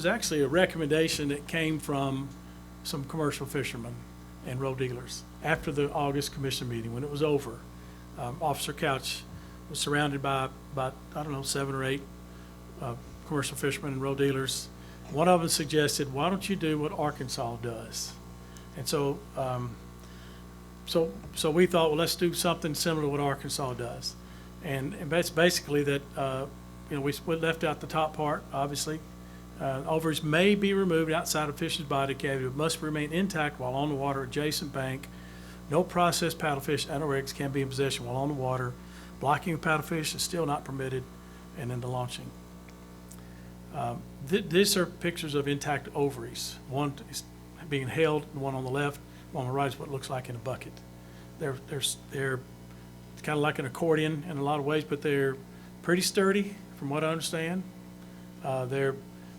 was actually a recommendation that came from some commercial fishermen and road dealers after the August commission meeting. When it was over, Officer Couch was surrounded by about, I don't know, 7 or 8 commercial fishermen and road dealers. One of them suggested, why don't you do what Arkansas does? And so so we thought, well, let's do something similar to what Arkansas does. And that's basically that, we left out the top part, obviously. Ovaries may be removed outside of fish's body cavity, but must remain intact while on the water adjacent bank. No processed paddlefish and or eggs can be in possession while on the water. Blocking of paddlefish is still not permitted, and then the launching. These are pictures of intact ovaries. One is being held, the one on the left, one on the right is what it looks like in a bucket. They're kind of like an accordion in a lot of ways, but they're pretty sturdy, from what I understand.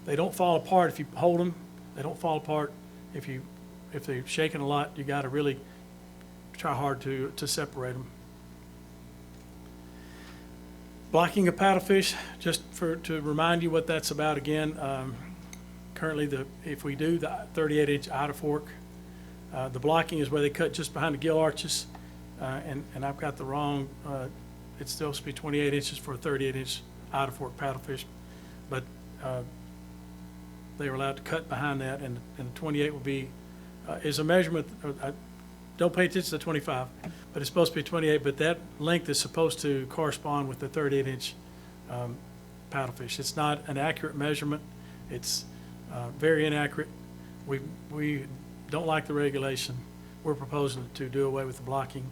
They don't fall apart if you hold them. They don't fall apart if they're shaking a lot. You got to really try hard to separate them. Blocking a paddlefish, just to remind you what that's about again. Currently, if we do the 38-inch outer fork, the blocking is where they cut just behind the gill arches, and I've got the wrong. It's supposed to be 28 inches for a 38-inch outer fork paddlefish, but they were allowed to cut behind that, and the 28 will be is a measurement. Don't pay attention to 25, but it's supposed to be 28. But that length is supposed to correspond with the 38-inch paddlefish. It's not an accurate measurement. It's very inaccurate. We don't like the regulation. We're proposing to do away with the blocking.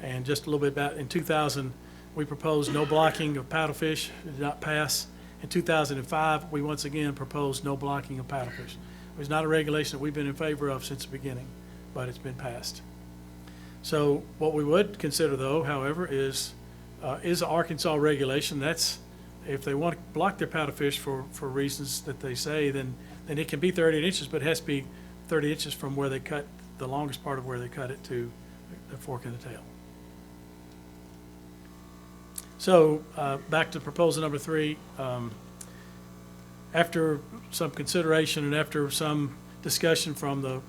And just a little bit about, in 2000, we proposed no blocking of paddlefish. It did not pass. In 2005, we once again proposed no blocking of paddlefish. It was not a regulation that we've been in favor of since the beginning, but it's been passed. So what we would consider, though, however, is the Arkansas regulation. That's if they want to block their paddlefish for reasons that they say, then it can be 38 inches, but it has to be 30 inches from where they cut, the longest part of where they cut it to the fork in the tail. So back to proposal number 3. After some consideration and after some discussion from the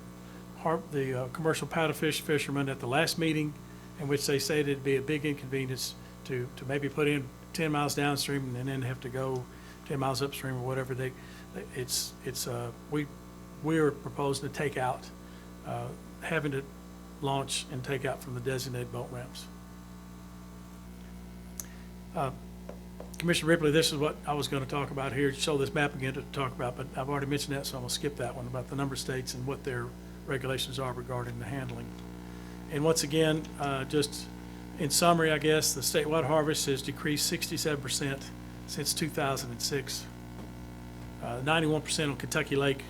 commercial paddlefish fishermen at the last meeting, in which they said it'd be a big inconvenience to maybe put in 10 miles downstream and then have to go 10 miles upstream or whatever, we are proposing to take out, having to launch and take out from the designated boat ramps. Commissioner Ripley, this is what I was going to talk about here, show this map again to talk about, but I've already mentioned that, so I'm going to skip that one about the number of states and what their regulations are regarding the handling. And once again, just in summary, I guess, the statewide harvest has decreased 67% since 2006, 91% on Kentucky Lake.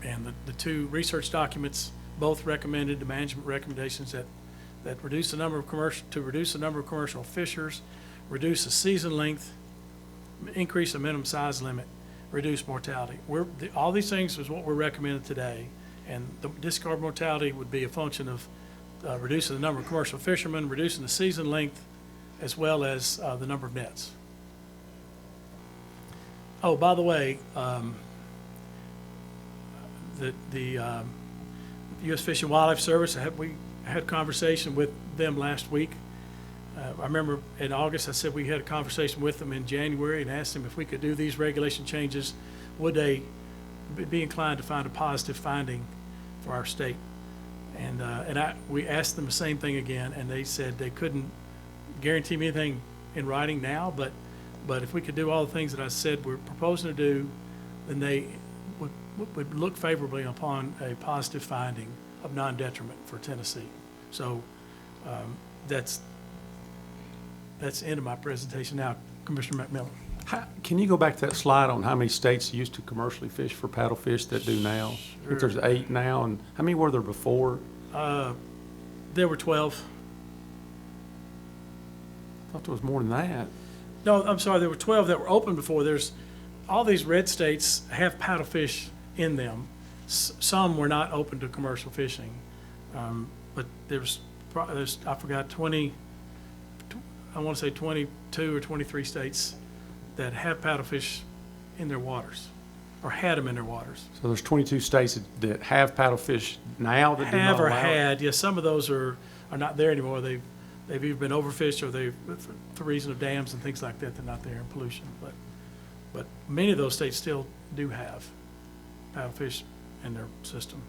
And the 2 research documents both recommended the management recommendations that reduce the number of commercial fishers, reduce the season length, increase the minimum size limit, reduce mortality. All these things is what we're recommending today, and the discard mortality would be a function of reducing the number of commercial fishermen, reducing the season length, as well as the number of nets. Oh, by the way, the U.S. Fish and Wildlife Service, we had a conversation with them last week. I remember in August I said we had a conversation with them in January and asked them if we could do these regulation changes, would they be inclined to find a positive finding for our state? And we asked them the same thing again, and they said they couldn't guarantee me anything in writing now, but if we could do all the things that I said we're proposing to do, then they would look favorably upon a positive finding of non-detriment for Tennessee. So that's the end of my presentation now, Commissioner McMillan. Can you go back to that slide on how many states used to commercially fish for paddlefish that do now? Sure. I think there's 8 now, and how many were there before? There were 12. I thought there was more than that. No, I'm sorry, there were 12 that were open before. There's all these red states have paddlefish in them. Some were not open to commercial fishing, but there's I forgot 20. I want to say 22 or 23 states that have paddlefish in their waters, or had them in their waters. So there's 22 states that have paddlefish now that do not Have or allow it? had, yes, some of those are not there anymore. They've either been overfished or for reason of dams and things like that, they're not there in pollution. But many of those states still do have paddlefish in their system.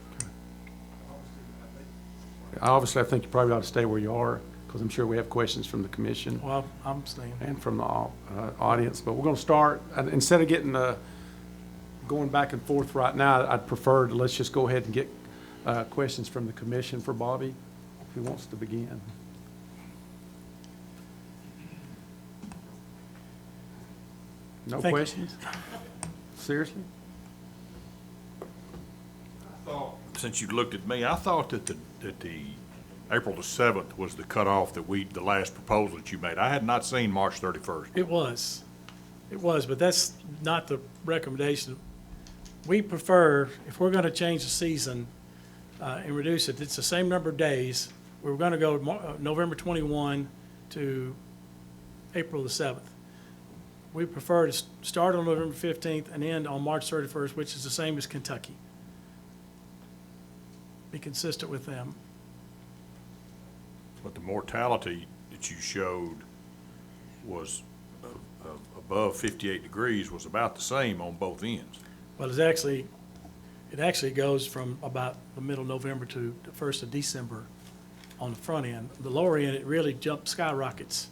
Obviously, I think you probably ought to stay where you are, because I'm sure we have questions from the commission Well, I'm staying. and from the audience. But we're going to start, and instead of getting going back and forth right now, I'd prefer to let's just go ahead and get questions from the commission for Bobby, who wants to begin. No Thank you. questions? Seriously? Since you looked at me, I thought that the April the 7th was the cutoff the last proposal that you made. I had not seen March 31st. It was, but that's not the recommendation. We prefer, if we're gonna change the season, and reduce it, it's the same number of days. We're gonna go November 21 to April the 7th. We prefer to start on November 15th and end on March 31st, which is the same as Kentucky. Be consistent with them. But the mortality that you showed was above 58 degrees was about the same on both ends. Well, it actually goes from about the middle of November to the 1st of December on the front end. The lower end, it really skyrockets.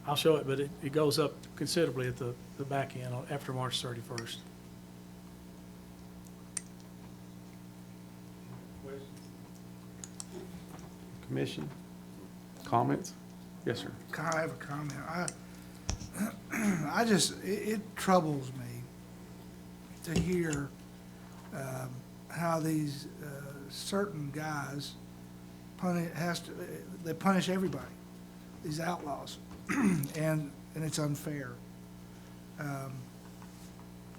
I'll show it, but it goes up considerably at the back end after March 31st. Commission? Comments? Yes, sir. I have a comment. It troubles me to hear how these certain guys they punish everybody, these outlaws, and it's unfair. Of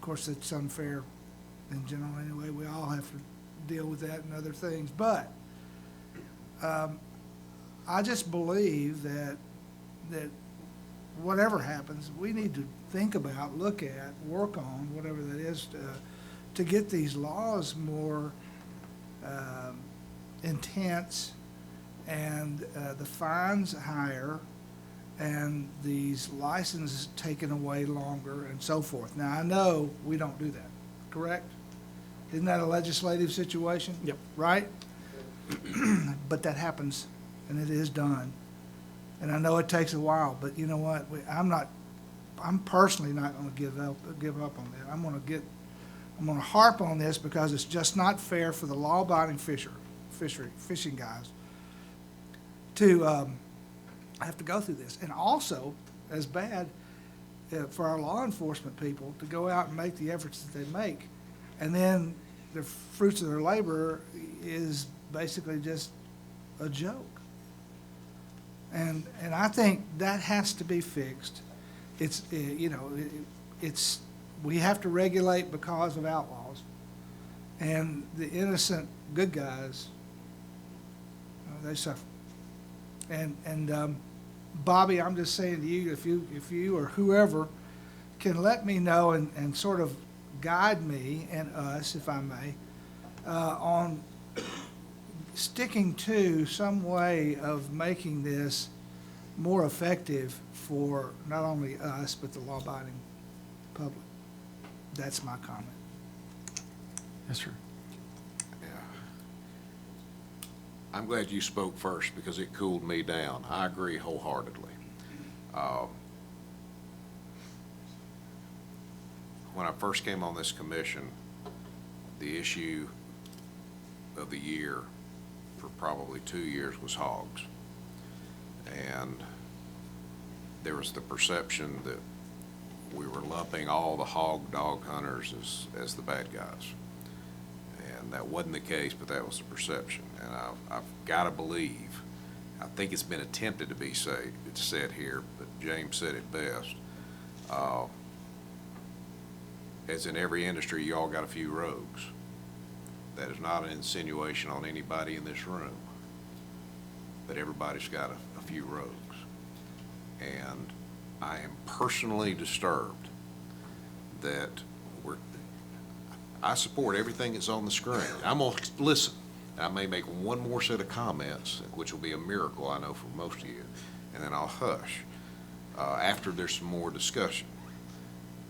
course, it's unfair in general anyway. We all have to deal with that and other things, but I just believe that whatever happens, we need to think about, look at, work on, whatever that is, to get these laws more intense and the fines higher and these licenses taken away longer and so forth. Now, I know we don't do that, correct? Isn't that a legislative situation? Yep. Right? But that happens, and it is done. And I know it takes a while, but you know what? I'm personally not going to give up on that. I'm going to harp on this because it's just not fair for the law-abiding fishing guys to have to go through this. And also, as bad for our law enforcement people to go out and make the efforts that they make, and then the fruits of their labor is basically just a joke. And I think that has to be fixed. It's, we have to regulate because of outlaws. And the innocent good guys, they suffer. And Bobby, I'm just saying to you, if you or whoever can let me know and sort of guide me and us, if I may, on sticking to some way of making this more effective for not only us, but the law-abiding public. That's my comment. Yes, sir. Yeah. I'm glad you spoke first because it cooled me down. I agree wholeheartedly. When I first came on this commission, the issue of the year for probably 2 years was hogs. And there was the perception that we were lumping all the dog hunters as the bad guys. And that wasn't the case, but that was the perception. And I've got to believe, I think it's been attempted to be said here, but James said it best. As in every industry, you all got a few rogues. That is not an insinuation on anybody in this room, but everybody's got a few rogues. And I am personally disturbed that we're I support everything that's on the screen. I'm gonna listen. I may make one more set of comments, which will be a miracle, I know, for most of you, and then I'll hush after there's some more discussion.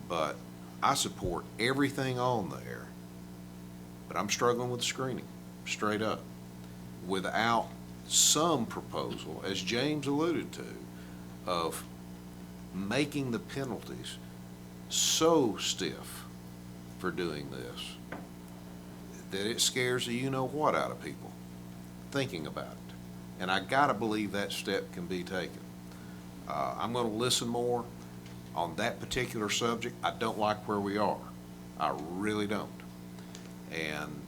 But I support everything on there, but I'm struggling with screening, straight up. Without some proposal, as James alluded to, of making the penalties so stiff for doing this that it scares the you-know-what out of people thinking about it. And I gotta believe that step can be taken. I'm gonna listen more on that particular subject. I don't like where we are. I really don't. And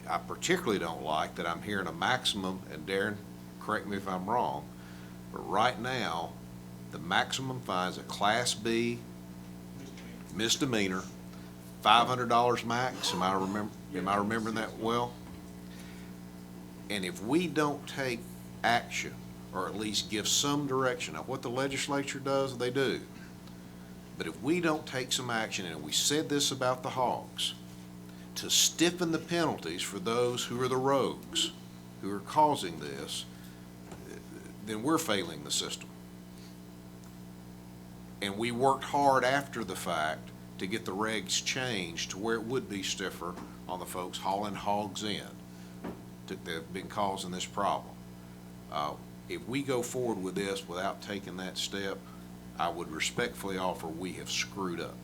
I particularly don't like that I'm hearing a maximum, and Darren, correct me if I'm wrong, but right now, the maximum fines, a Class B misdemeanor, $500 max. Am I remembering that well? And if we don't take action, or at least give some direction, now what the legislature does, they do. But if we don't take some action, and we said this about the hogs, to stiffen the penalties for those who are the rogues, who are causing this, then we're failing the system. And we worked hard after the fact to get the regs changed to where it would be stiffer on the folks hauling hogs in that have been causing this problem. If we go forward with this without taking that step, I would respectfully offer we have screwed up.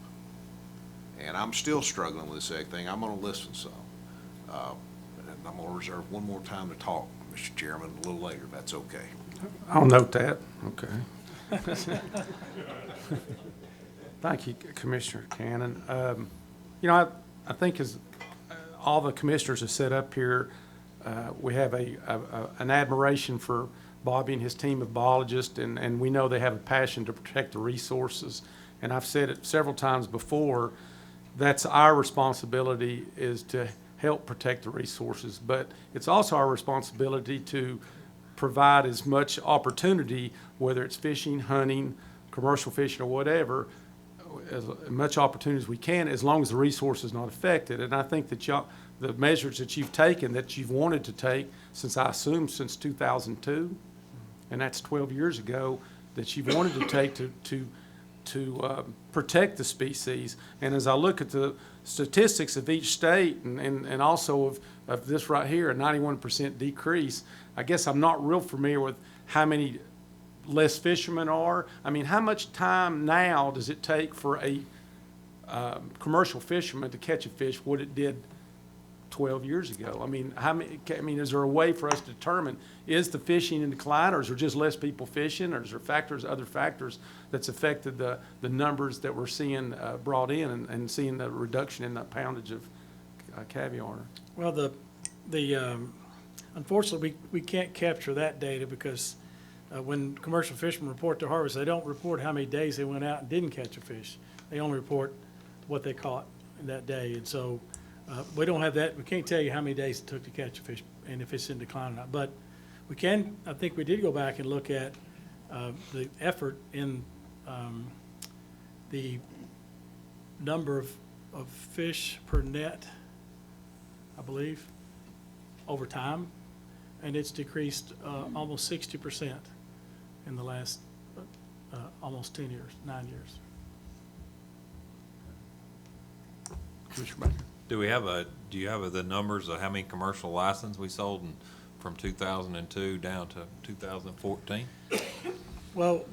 And I'm still struggling with this egg thing. I'm gonna listen some. And I'm gonna reserve one more time to talk, Mr. Chairman, a little later, if that's okay. I'll note that, okay. Thank you, Commissioner Cannon. You know, I think as all the commissioners have set up here, we have an admiration for Bobby and his team of biologists, and we know they have a passion to protect the resources. And I've said it several times before, that's our responsibility, is to help protect the resources. But it's also our responsibility to provide as much opportunity, whether it's fishing, hunting, commercial fishing, or whatever, as much opportunity as we can, as long as the resource is not affected. And I think that the measures that you've taken, that you've wanted to take since, I assume, since 2002, and that's 12 years ago, that you've wanted to take to protect the species. And as I look at the statistics of each state, and also of this right here, a 91% decrease, I guess I'm not real familiar with how many less fishermen are. I mean, how much time now does it take for a commercial fisherman to catch a fish what it did 12 years ago? I mean, is there a way for us to determine, is the fishing in decline, or is there just less people fishing, or is there other factors that's affected the numbers that we're seeing brought in, and seeing the reduction in the poundage of caviar? Well, unfortunately, we can't capture that data because when commercial fishermen report their harvest, they don't report how many days they went out and didn't catch a fish. They only report what they caught in that day. And so we don't have that. We can't tell you how many days it took to catch a fish and if it's in decline or not. But we can, I think we did go back and look at the effort in the number of fish per net, I believe, over time. And it's decreased almost 60% in the last almost 10 years, 9 years. Commissioner Baker? Do you have the numbers of how many commercial licenses we sold from 2002 down to 2014? Well,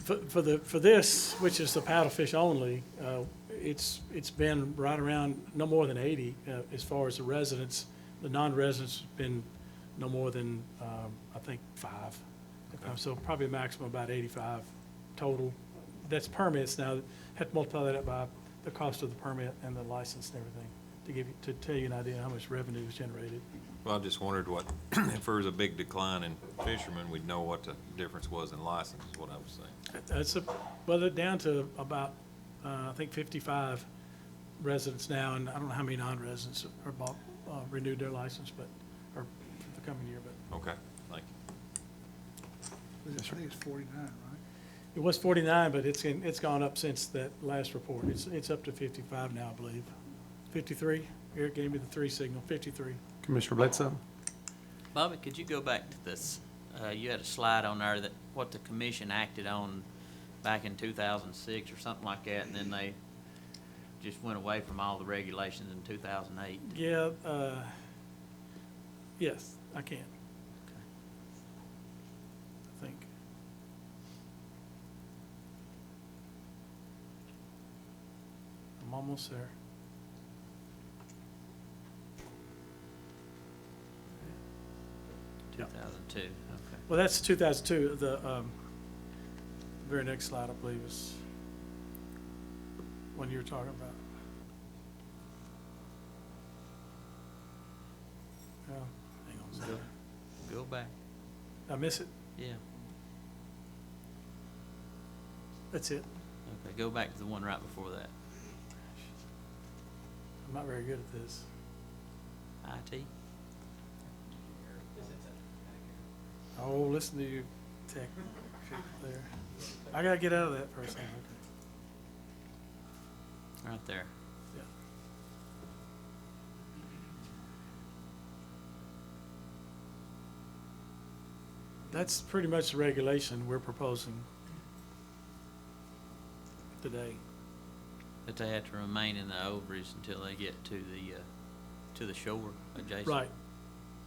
for this, which is the paddlefish only, it's been right around no more than 80 as far as the residents. The non-residents have been no more than, I think, 5. Okay. So probably a maximum of about 85 total. That's permits now. Have to multiply that up by the cost of the permit and the license and everything to tell you an idea how much revenue was generated. Well, I just wondered what, if there was a big decline in fishermen, we'd know what the difference was in license, is what I was saying. Well, they're down to about, I think 55 residents now, and I don't know how many non-residents are renewed their license, or for the coming year, but. Okay, thank you. I think it's 49, right? It was 49, but it's gone up since that last report. It's up to 55 now, I believe. 53. Eric gave me the 3 signal, 53. Commissioner Bledsoe? Bobby, could you go back to this, you had a slide on there that, what the commission acted on back in 2006 or something like that, and then they just went away from all the regulations in 2008. Yeah, yes, I can. I think. I'm almost there. Yep. 2002, okay. Well, that's 2002. The very next slide, I believe, is one you were talking about. Hang on a second. Go back, Did I miss it? yeah. That's it. Okay, go back to the one right before that. I'm not very good at this. IT? Oh, listen to you, tech there. I gotta get out of that for a second. Okay. Right there. Yeah. That's pretty much the regulation we're proposing today. But they have to remain in the ovaries until they get to the shore adjacent. Right,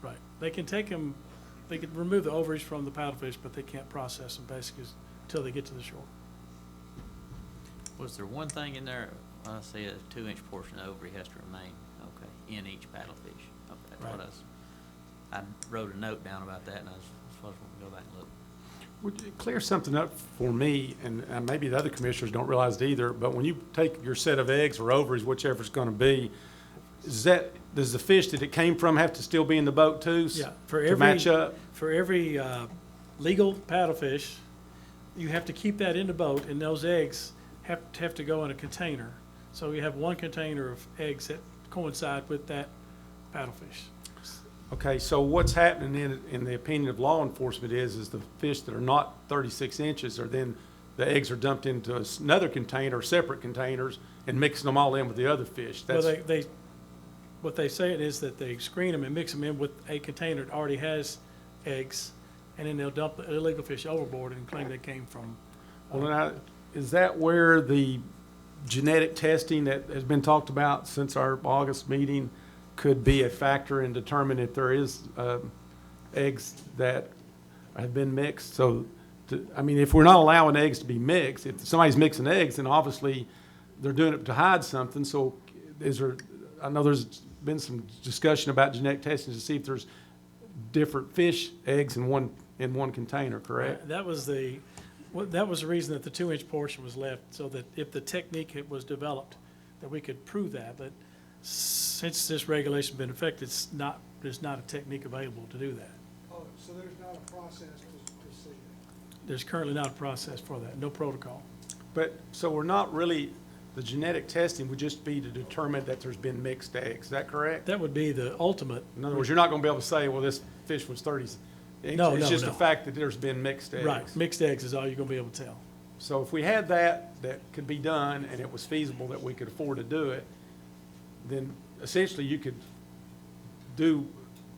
right. They can take them, they can remove the ovaries from the paddlefish, but they can't process them basically until they get to the shore. Was there one thing in there, I see a 2-inch portion of ovary has to remain, okay, in each paddlefish? Okay, that's what Right. I wrote a note down about that, and I was supposed to go back and look. Would you clear something up for me, and maybe the other commissioners don't realize it either, but when you take your set of eggs or ovaries, whichever it's gonna be, does the fish that it came from have to still be in the boat too? Yeah, for To match every, up? for every legal paddlefish, you have to keep that in the boat, and those eggs have to go in a container. So you have one container of eggs that coincide with that paddlefish. Okay, so what's happening in the opinion of law enforcement is the fish that are not 36 inches are then, the eggs are dumped into another container, separate containers, and mixing them all in with the other fish. Well, That's, what they say it is that they screen them and mix them in with a container that already has eggs, and then they'll dump the illegal fish overboard and claim they came from. well, now, is that where the genetic testing that has been talked about since our August meeting could be a factor in determining if there is eggs that have been mixed? So, I mean, if we're not allowing eggs to be mixed, if somebody's mixing eggs, then obviously they're doing it to hide something. So is there, I know there's been some discussion about genetic testing to see if there's different fish eggs in one container, correct? That was the reason that the 2-inch portion was left, so that if the technique was developed, that we could prove that. But since this regulation's been affected, there's not a technique available to do that. Oh, so there's not a process to see it? There's currently not a process for that, no protocol. But, so we're not really, the genetic testing would just be to determine that there's been mixed eggs, is that correct? That would be the ultimate. In other words, you're not gonna be able to say, well, this fish was 30. No, It's no, just the no. fact that there's been mixed eggs. Right, mixed eggs is all you're gonna be able to tell. So if we had that could be done, and it was feasible that we could afford to do it, then essentially you could do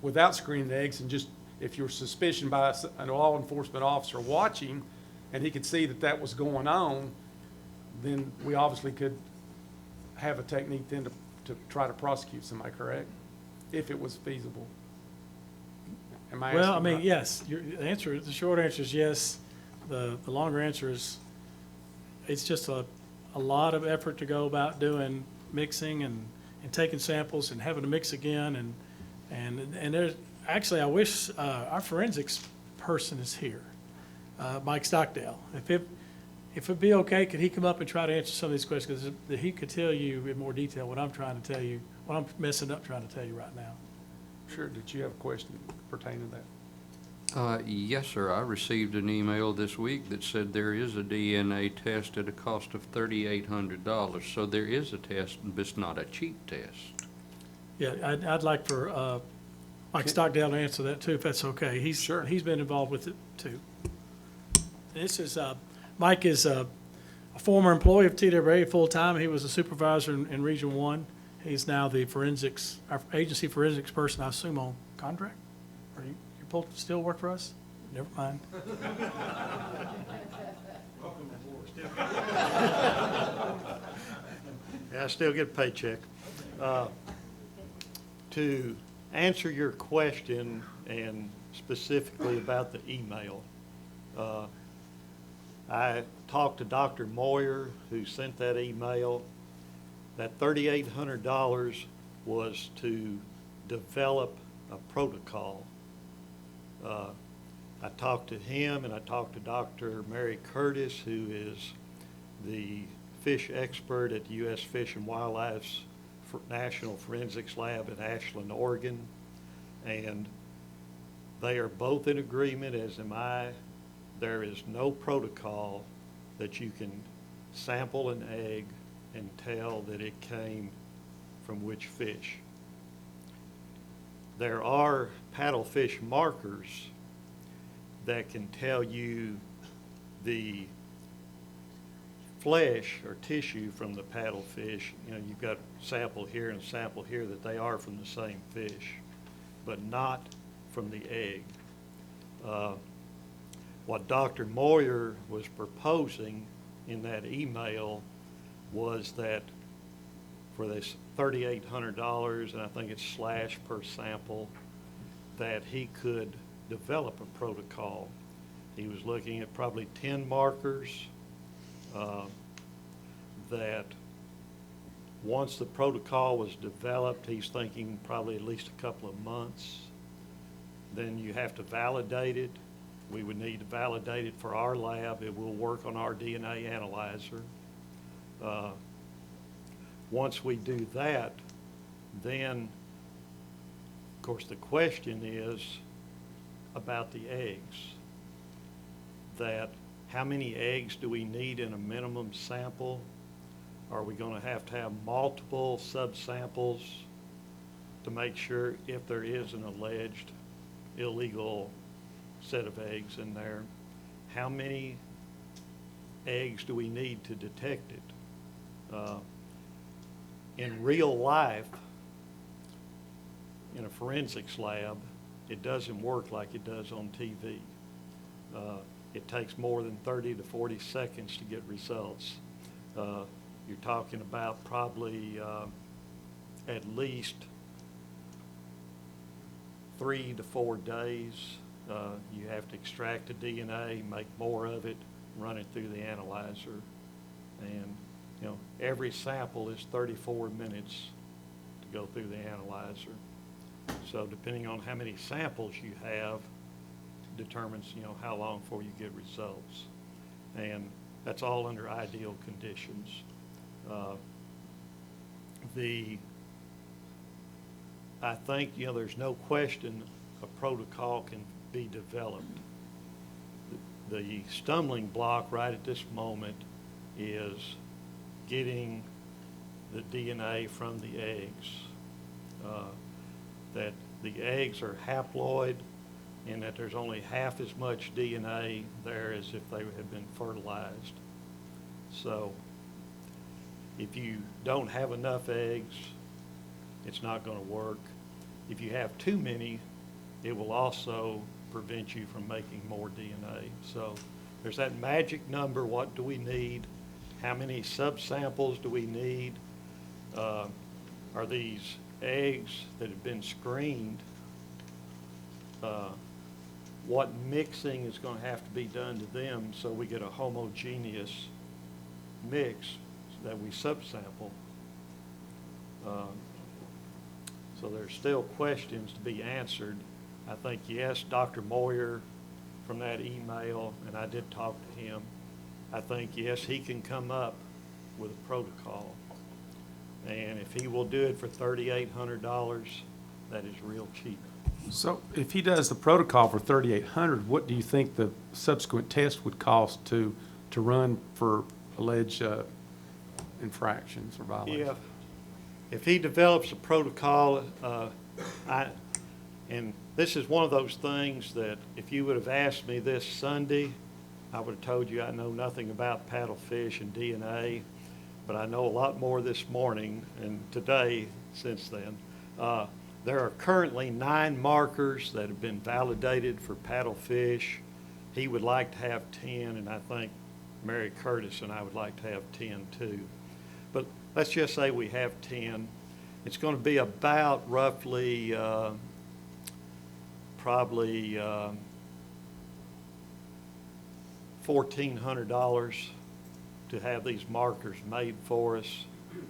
without screening eggs, and just, if you're suspicion by a law enforcement officer watching, and he could see that that was going on, then we obviously could have a technique then to try to prosecute somebody, correct? If it was feasible. Am I Well, I asking mean, right? yes, the short answer is yes. The longer answer is, it's just a lot of effort to go about doing mixing and taking samples and having to mix again, and there's, actually, I wish, our forensics person is here, Mike Stockdale. If it'd be okay, could he come up and try to answer some of these questions? Because he could tell you in more detail what I'm trying to tell you, what I'm messing up trying to tell you right now. Sure, did you have a question pertaining to that? Yes, sir. I received an email this week that said there is a DNA test at a cost of $3,800. So there is a test, but it's not a cheap test. Yeah, I'd like for Mike Stockdale to answer that too, if that's okay. Sure. He's been involved with it too. This is, Mike is a former employee of TWA full-time. He was a supervisor in Region 1, He's now the forensics, our agency forensics person, I assume, on contract? Are you still work for us? Never mind. Yeah, I still get a paycheck. To answer your question, and specifically about the email, I talked to Dr. Moyer, who sent that email. That $3,800 was to develop a protocol. I talked to him, and I talked to Dr. Mary Curtis, who is the fish expert at the U.S. Fish and Wildlife's National Forensics Lab in Ashland, Oregon. And they are both in agreement, as am I. There is no protocol that you can sample an egg and tell that it came from which fish. There are paddlefish markers that can tell you the flesh or tissue from the paddlefish. You know, you've got a sample here and a sample here that they are from the same fish, but not from the egg. What Dr. Moyer was proposing in that email was that for this $3,800, and I think it's slash per sample, that he could develop a protocol. He was looking at probably 10 markers that once the protocol was developed, he's thinking probably at least a couple of months. Then you have to validate it. We would need to validate it for our lab. It will work on our DNA analyzer. Once we do that, then, of course, the question is about the eggs. That how many eggs do we need in a minimum sample? Are we going to have multiple subsamples to make sure if there is an alleged illegal set of eggs in there? How many eggs do we need to detect it? In real life, in a forensics lab, it doesn't work like it does on TV. It takes more than 30 to 40 seconds to get results. You're talking about probably at least 3 to 4 days. You have to extract the DNA, make more of it, run it through the analyzer. And, you know, every sample is 34 minutes to go through the analyzer. So depending on how many samples you have determines, you know, how long before you get results. And that's all under ideal conditions. I think, you know, there's no question a protocol can be developed. The stumbling block right at this moment is getting the DNA from the eggs. That the eggs are haploid and that there's only half as much DNA there as if they had been fertilized. So if you don't have enough eggs, it's not going to work. If you have too many, it will also prevent you from making more DNA. So there's that magic number. What do we need? How many subsamples do we need? Are these eggs that have been screened, what mixing is going to have to be done to them so we get a homogeneous mix that we subsample? So there's still questions to be answered. I think, yes, Dr. Moyer from that email, and I did talk to him, I think, yes, he can come up with a protocol. And if he will do it for $3,800, that is real cheap. So if he does the protocol for $3,800, what do you think the subsequent test would cost to run for alleged infractions or violations? If he develops a protocol, and this is one of those things that if you would have asked me this Sunday, I would have told you I know nothing about paddlefish and DNA. but I know a lot more this morning and today since then. There are currently 9 markers that have been validated for paddlefish. He would like to have 10, and I think Mary Curtis and I would like to have 10 too. But let's just say we have 10. It's going to be about roughly, probably $1,400 to have these markers made for us,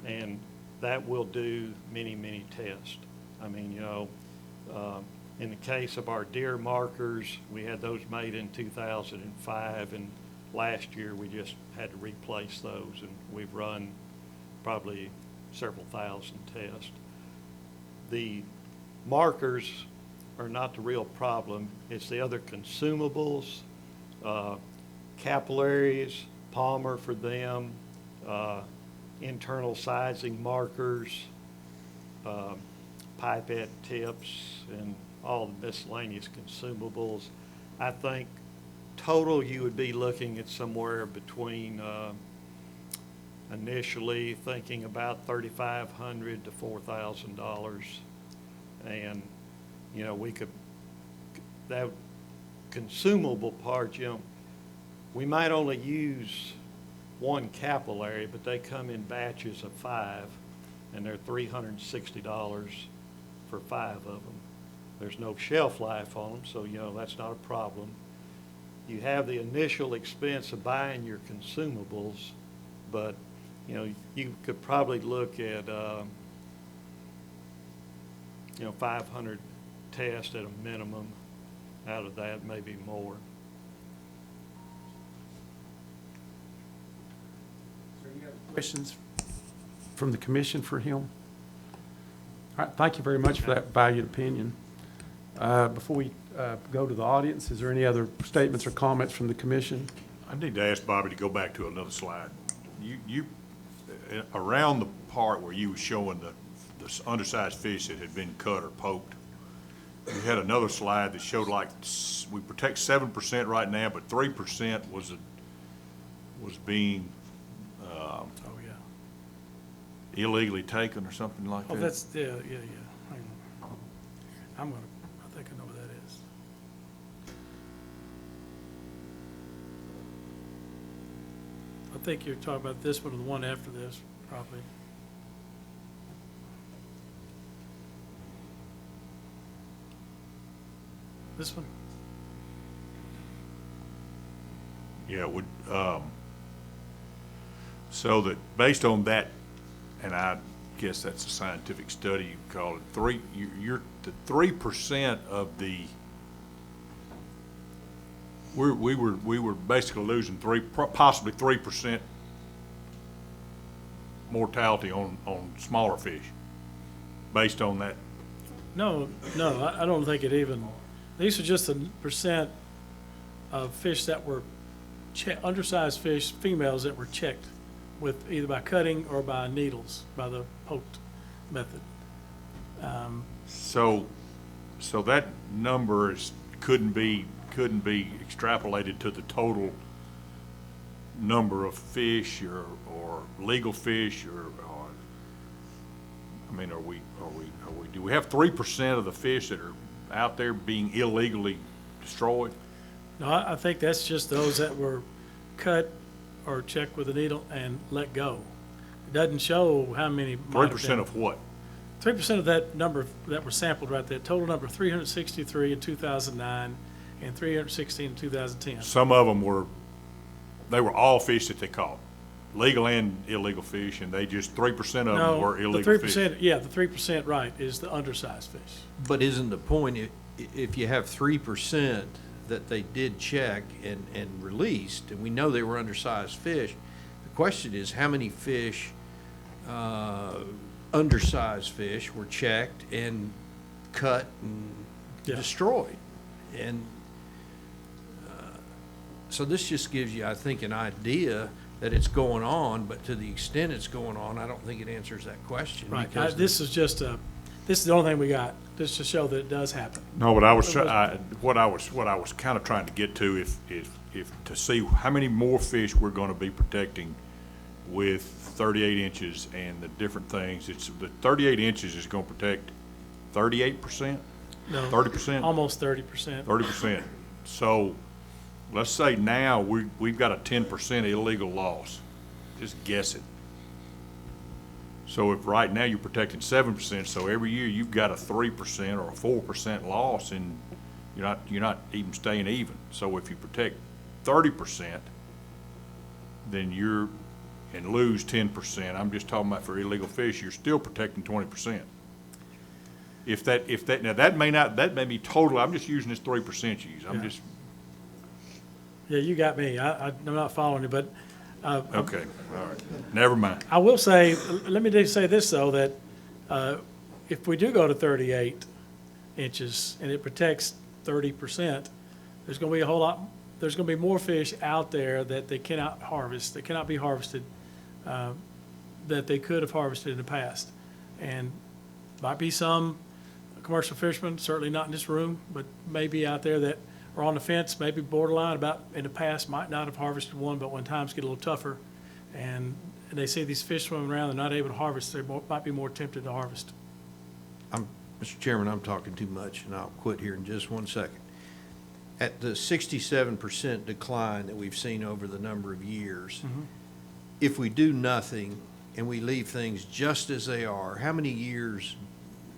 and that will do many, many tests. I mean, in the case of our deer markers, we had those made in 2005, and last year we just had to replace those, and we've run probably several thousand tests. The markers are not the real problem. It's the other consumables, capillaries, Palmer for them, internal sizing markers, pipette tips, and all the miscellaneous consumables. I think total you would be looking at somewhere between initially thinking about $3,500 to $4,000, and we could, that consumable part, we might only use one capillary, but they come in batches of 5, and they're $360 for 5 of them. There's no shelf life on them, so that's not a problem. You have the initial expense of buying your consumables, but you could probably look at 500 tests at a minimum out of that, maybe more. Questions from the commission for him? All right, thank you very much for that valued opinion. Before we go to the audience, is there any other statements or comments from the commission? I need to ask Bobby to go back to another slide. You around the part where you were showing the undersized fish that had been cut or poked, you had another slide that showed like we protect 7% right now, but 3% was being Oh, yeah. illegally taken or something like that. Oh, that's, yeah. Hang on. I think I know what that is. I think you're talking about this one or the one after this, probably. This one? Yeah, so that based on that, and I guess that's a scientific study you call it, you're the 3% of the, we were basically losing possibly 3% mortality on smaller fish, based on that. No, I don't think it even, these are just the percent of fish that were undersized fish, females that were checked with either by cutting or by needles, by the poked method. So that number couldn't be extrapolated to the total number of fish or legal fish or I mean, do we have 3% of the fish that are out there being illegally destroyed? No, I think that's just those that were cut or checked with a needle and let go. It doesn't show how many. 3% of what? 3% of that number that were sampled right there, total number 363 in 2009 and 316 in 2010. Some of them they were all fish that they caught, legal and illegal fish, and they just 3% of them were illegal fish. The 3%, yeah, the 3% right is the undersized fish. But isn't the point, if you have 3% that they did check and released, and we know they were undersized fish, the question is how many fish, undersized fish, were checked and cut and destroyed? And so this just gives you, I think, an idea that it's going on, but to the extent it's going on, I don't think it answers that question. Right, because this is the only thing we got, just to show that it does happen. No, but what I was kind of trying to get to, if to see how many more fish we're going to be protecting with 38 inches and the different things, it's, the 38 inches is gonna protect 38%, No, 30%? almost 30%. 30%. So, let's say now we've got a 10% illegal loss, just guess it. So if right now you're protecting 7%, so every year you've got a 3% or a 4% loss, and you're not even staying even. So if you protect 30%, then and lose 10%, I'm just talking about for illegal fish, you're still protecting 20%. Now that may be total, I'm just using this 3% use, I'm Yeah. just, Yeah, you got me. I'm not following you, but okay, all right, never mind. I will say, let me just say this, though, that if we do go to 38 inches and it protects 30%, there's going to be a whole lot, there's going to be more fish out there that they cannot harvest, that cannot be harvested, that they could have harvested in the past. And might be some commercial fishermen, certainly not in this room, but maybe out there that are on the fence, maybe borderline about in the past, might not have harvested one, but when times get a little tougher and they see these fish swimming around, they're not able to harvest, they might be more tempted to harvest. Mr. Chairman, I'm talking too much, and I'll quit here in just 1 second. At the 67% decline that we've seen over the number of years, if we do nothing and we leave things just as they are, how many years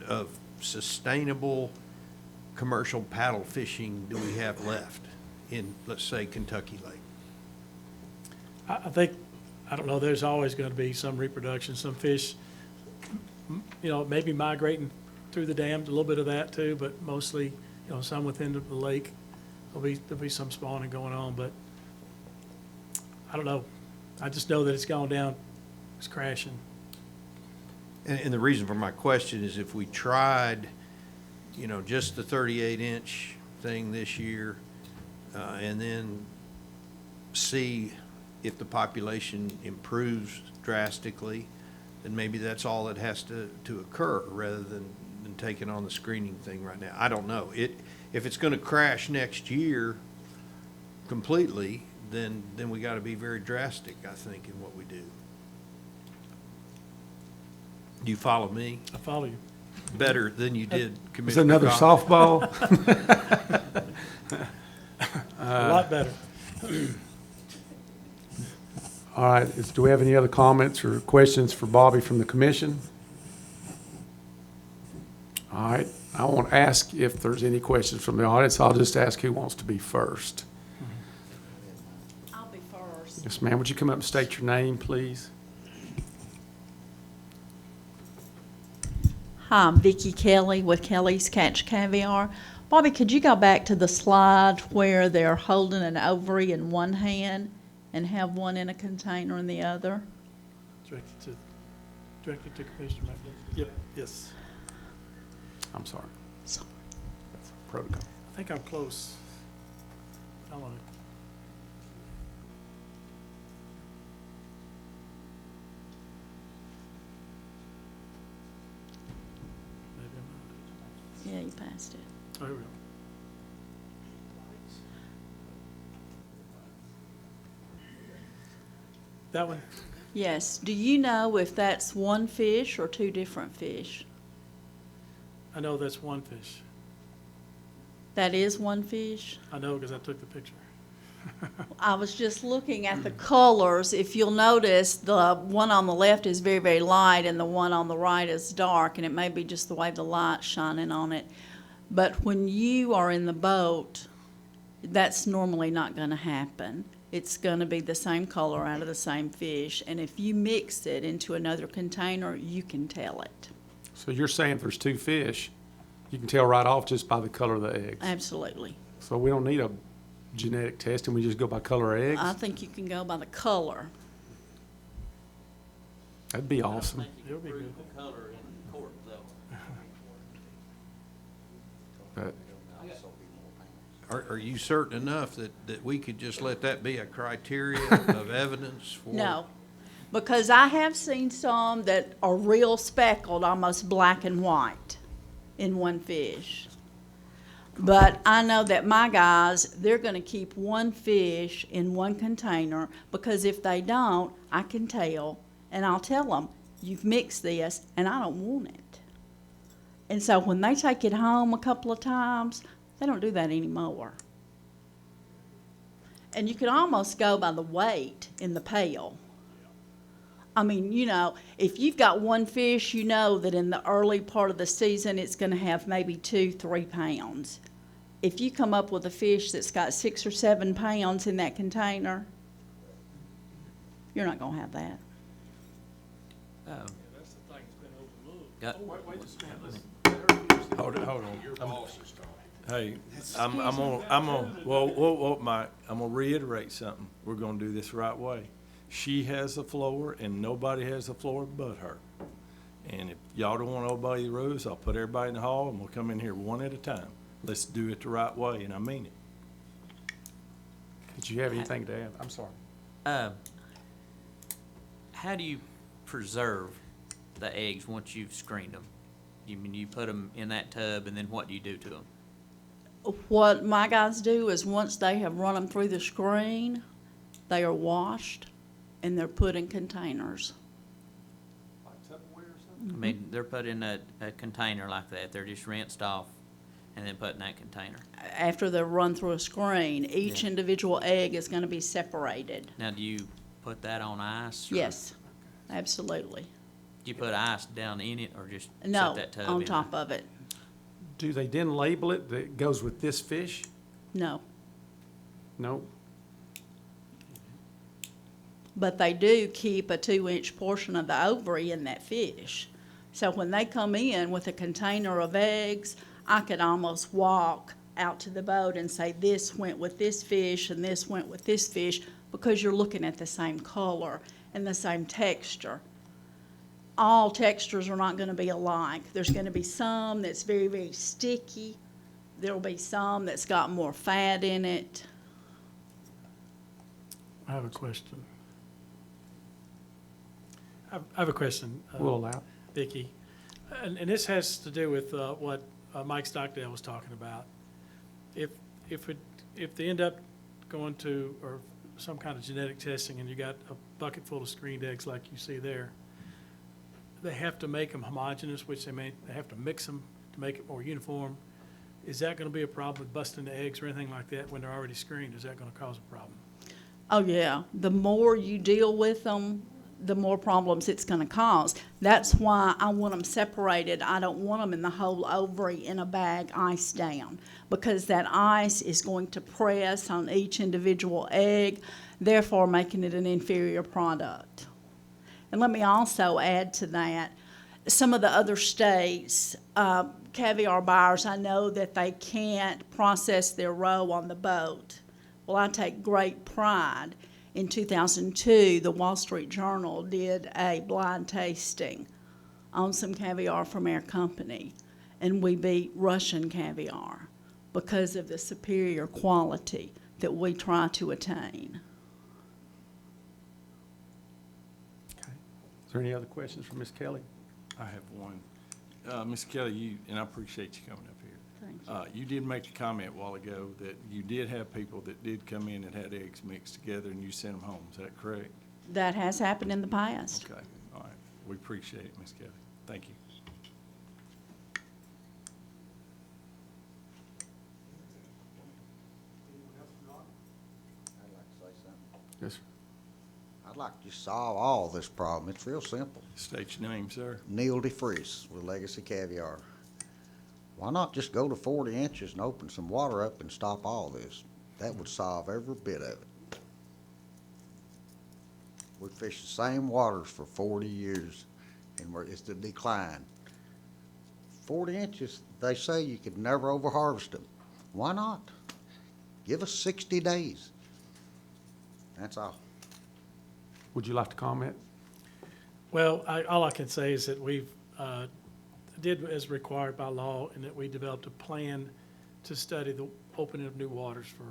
of sustainable commercial paddle fishing do we have left in, let's say, Kentucky Lake? I think, I don't know, there's always going to be some reproduction, some fish, maybe migrating through the dams, a little bit of that too, but mostly, some within the lake. There'll be some spawning going on, but I don't know. I just know that it's gone down, it's crashing. And the reason for my question is if we tried, just the 38-inch thing this year, and then see if the population improves drastically, then maybe that's all that has to occur rather than taking on the screening thing right now. I don't know. If it's gonna crash next year completely, then we gotta be very drastic, I think, in what we do. Do you follow me? I follow you. Better than you did, Is Commissioner another Cox. softball? A lot better. All right, do we have any other comments or questions for Bobby from the commission? All right, I won't ask if there's any questions from the audience. I'll just ask who wants to be first. I'll be first. Yes, ma'am. Would you come up and state your name, please? Hi, I'm Vicki Kelly with Kelly's Catch Caviar. Bobby, could you go back to the slide where they're holding an ovary in one hand and have one in a container in the other? Directed to Commissioner McNeil. Yep, yes. I'm sorry. Sorry. That's protocol. I think I'm close. How long? Maybe I'm Yeah, you passed it. not. Oh, here we go. That one? Yes. Do you know if that's one fish or two different fish? I know that's one fish. That is one fish? I know because I took the picture. I was just looking at the colors. If you'll notice, the one on the left is very, very light and the one on the right is dark, and it may be just the way the light's shining on it. But when you are in the boat, that's normally not going to happen. It's going to be the same color out of the same fish, and if you mix it into another container, you can tell it. So you're saying if there's two fish, you can tell right off just by the color of the eggs? Absolutely. So we don't need a genetic test, and we just go by color of eggs? I think you can go by the color. That'd be awesome. It would be good. The color in court, though. But Are you certain enough that we could just let that be a criteria of evidence for? No, because I have seen some that are real speckled, almost black and white in one fish. But I know that my guys, they're gonna keep one fish in one container, because if they don't, I can tell, and I'll tell them, you've mixed this, and I don't want it. And so when they take it home a couple of times, they don't do that anymore. And you can almost go by the weight in the pail. I mean, you know, if you've got one fish, you know that in the early part of the season, it's gonna have maybe 2-3 pounds. If you come up with a fish that's got 6 or 7 pounds in that container, you're not gonna have that. Oh, That's the thing that's been overlooked. got- Hold on. Hey, I'm gonna reiterate something. We're gonna do this the right way. She has the floor and nobody has the floor but her. And if y'all don't wanna obey the rules, I'll put everybody in the hall and we'll come in here one at a time. Let's do it the right way, and I mean it. Did you have anything to add? I'm sorry. How do you preserve the eggs once you've screened them? You mean you put them in that tub, and then what do you do to them? What my guys do is once they have run them through the screen, they are washed and they're put in containers. I mean, they're put in a container like that. They're just rinsed off and then put in that container. After they're run through a screen, each Yeah. individual egg is gonna be separated. Now, do you put that on ice? or- Yes, absolutely. Do you put ice down in it, or just No, set that tub on in top there? of it, Do they then label it that it goes with this fish? no. No? But they do keep a 2-inch portion of the ovary in that fish. So when they come in with a container of eggs, I could almost walk out to the boat and say, this went with this fish and this went with this fish, because you're looking at the same color and the same texture. All textures are not gonna be alike. There's gonna be some that's very, very sticky. There'll be some that's got more fat in it. I have a question. I have a question. We'll allow. Vicki, and this has to do with what Mike Stockdale was talking about. If they end up going to, or some kind of genetic testing, and you got a bucket full of screened eggs like you see there, they have to make them homogeneous, which they have to mix them to make it more uniform. Is that gonna be a problem with busting the eggs or anything like that when they're already screened? Is that gonna cause a problem? Oh, yeah. The more you deal with them, the more problems it's gonna cause. That's why I want them separated. I don't want them in the whole ovary in a bag iced down, because that ice is going to press on each individual egg, therefore making it an inferior product. And let me also add to that, some of the other states, caviar buyers, I know that they can't process their roe on the boat. Well, I take great pride. In 2002, the Wall Street Journal did a blind tasting on some caviar from our company, and we beat Russian caviar because of the superior quality that we try to attain. Okay. Is there any other questions for Ms. Kelly? I have one. Ms. Kelly, and I appreciate you coming up here. Thank you. You did make a comment a while ago that you did have people that did come in and had eggs mixed together and you sent them home. Is that correct? That has happened in the past. Okay, all right. We appreciate it, Ms. Kelly. Thank you. I'd like to say something. Yes, sir. I'd like to solve all this problem. It's real simple. State your name, sir. Neil DeFreeze with Legacy Caviar. Why not just go to 40 inches and open some water up and stop all this? That would solve every bit of it. We fished the same waters for 40 years, and it's the decline. 40 inches, they say you could never overharvest them. Why not? Give us 60 days. That's all. Would you like to comment? Well, all I can say is that we've did as required by law, and that we developed a plan to study the opening of new waters for